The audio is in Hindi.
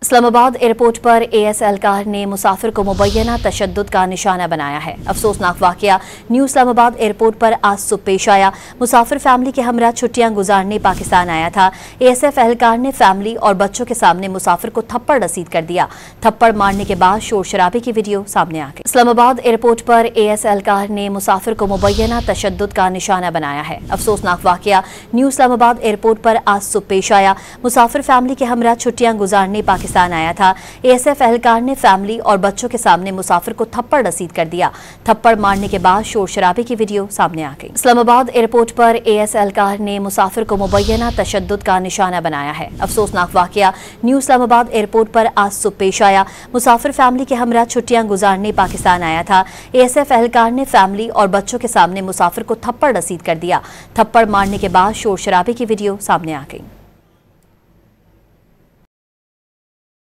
इस्लामाबाद एयरपोर्ट पर एएस एहलकार ने मुसाफिर को मुबैना तशद्दुद का निशाना बनाया है। अफसोसनाक वाकया न्यू इस्लामाबाद एयरपोर्ट पर आज सुबह पेश आया। मुसाफिर फैमिली के हमरा छुट्टियां गुजारने पाकिस्तान आया था। एएसएफ एहलकार ने फैमिली और बच्चों के सामने मुसाफिर को थप्पड़ रसीद कर दिया। थप्पड़ मारने के बाद शोर शराबे की वीडियो सामने आ गई। इस्लामाबाद एयरपोर्ट पर एएस एहलकार ने मुसाफिर को मुबैना तशद्दुद का निशाना बनाया है। अफसोसनाक वाकया न्यू इस्लामाबाद एयरपोर्ट पर आज सुबह पेश आया। मुसाफिर फैमिली के हमरा छुट्टियां गुजारने पाकिस्तान आया था। एएसएफ एहलकार ने फैमिली और बच्चों के सामने मुसाफिर को थप्पड़ रसीद कर दिया। थप्पड़ मारने के बाद शोर शराबे की वीडियो सामने आ गई। इस्लामाबाद एयरपोर्ट पर एएस एहलकार ने मुसाफिर को मुबैना तशद्दुद का निशाना बनाया है। अफसोसनाक वाकया न्यू इस्लामाबाद एयरपोर्ट पर आज सुबह पेश आया। मुसाफिर फैमिली के हमरा छुट्टियां गुजारने पाकिस्तान आया था। एएसएफ एहलकार ने फैमिली और बच्चों के सामने मुसाफिर को थप्पड़ रसीद कर दिया। थप्पड़ मारने के बाद शोर शराबे की वीडियो सामने आ गई।